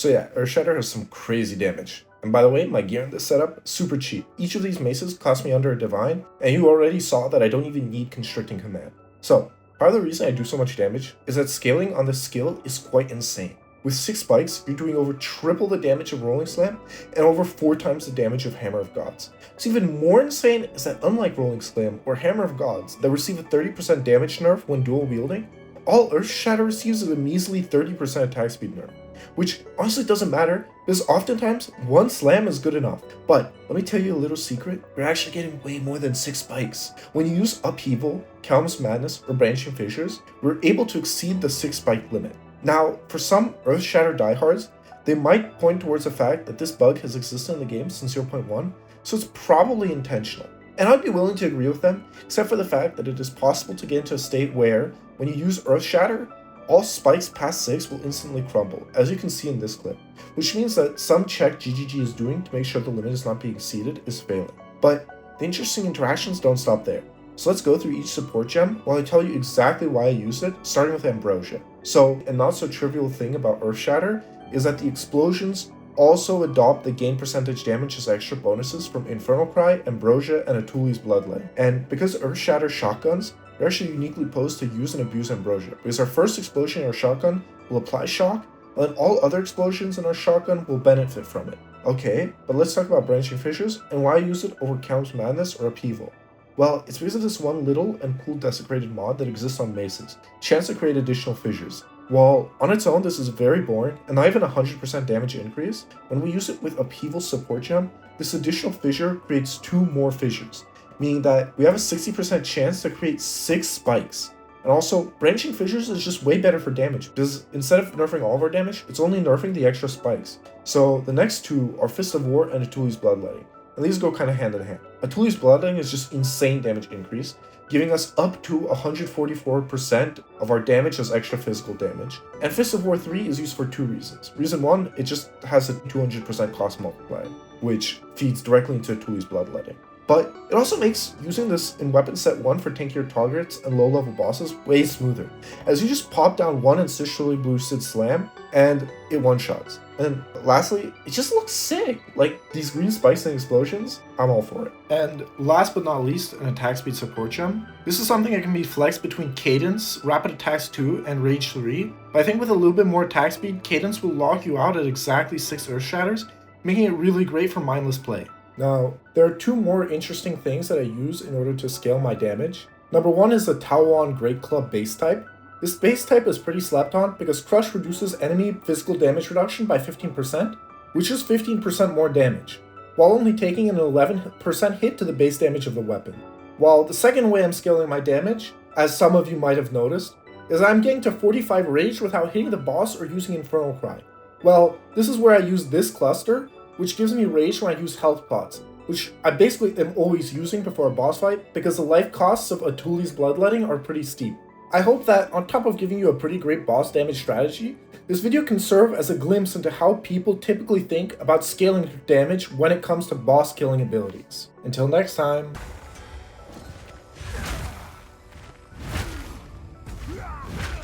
So yeah, Earthshatter has some crazy damage. And by the way, my gear in this setup, super cheap. Each of these maces cost me under a divine, and you already saw that I don't even need constricting command. So, part of the reason I do so much damage is that scaling on this skill is quite insane. With 6 spikes, you're doing over triple the damage of Rolling Slam, and over 4 times the damage of Hammer of Gods. What's even more insane is that unlike Rolling Slam or Hammer of Gods that receive a 30% damage nerf when dual wielding, all Earthshatter receives is a measly 30% attack speed nerf. Which honestly doesn't matter, because oftentimes, one slam is good enough. But let me tell you a little secret, you're actually getting way more than 6 spikes. When you use Upheaval, Kaom's Madness, or Branching Fissures, we're able to exceed the 6 spike limit. Now, for some Earthshatter diehards, they might point towards the fact that this bug has existed in the game since 0.1, so it's probably intentional. And I'd be willing to agree with them, except for the fact that it is possible to get into a state where, when you use Earthshatter, all spikes past 6 will instantly crumble, as you can see in this clip, which means that some check GGG is doing to make sure the limit is not being exceeded is failing. But the interesting interactions don't stop there. So let's go through each support gem while I tell you exactly why I use it, starting with Ambrosia. So, a not so trivial thing about Earthshatter is that the explosions also adopt the gain percentage damage as extra bonuses from Infernal Cry, Ambrosia, and Atalui's Bloodletting. And because Earthshatter shotguns, we're actually uniquely posed to use and abuse Ambrosia, because our first explosion in our shotgun will apply shock, and then all other explosions in our shotgun will benefit from it. Okay, but let's talk about Branching Fissures and why I use it over Kaom's Madness or Upheaval. Well, it's because of this one little and cool desecrated mod that exists on maces, chance to create additional fissures. While on its own this is very boring, and not even 100% damage increase, when we use it with Upheaval support gem, this additional fissure creates 2 more fissures, meaning that we have a 60% chance to create 6 spikes. And also, Branching Fissures is just way better for damage, because instead of nerfing all of our damage, it's only nerfing the extra spikes. So the next 2 are Fist of War and Atalui's Bloodletting, and these go kinda hand in hand. Atalui's Bloodletting is just insane damage increase, giving us up to 144% of our damage as extra physical damage. And Fist of War 3 is used for 2 reasons. Reason 1, it just has a 200% cost multiplier, which feeds directly into Atalui's Bloodletting. But it also makes using this in weapon set 1 for tankier targets and low level bosses way smoother, as you just pop down one instinctually boosted slam and it one-shots. And lastly, it just looks sick. Like these green spikes and explosions, I'm all for it. And last but not least, an attack speed support gem. This is something that can be flexed between Cadence, Rapid Attacks 2, and Rage 3. But I think with a little bit more attack speed, Cadence will lock you out at exactly 6 Earthshatters, making it really great for mindless play. Now, there are 2 more interesting things that I use in order to scale my damage. Number 1 is the Tawhoan Greatclub base type. This base type is pretty slept on because Crush reduces enemy physical damage reduction by 15%, which is 15% more damage, while only taking an 11% hit to the base damage of the weapon. While the second way I'm scaling my damage, as some of you might have noticed, is I'm getting to 45 rage without hitting the boss or using Infernal Cry. Well, this is where I use this cluster, which gives me rage when I use health pots, which I basically am always using before a boss fight because the life costs of Atalui's Bloodletting are pretty steep. I hope that on top of giving you a pretty great boss damage strategy, this video can serve as a glimpse into how people typically think about scaling damage when it comes to boss killing abilities. Until next time. Yeah.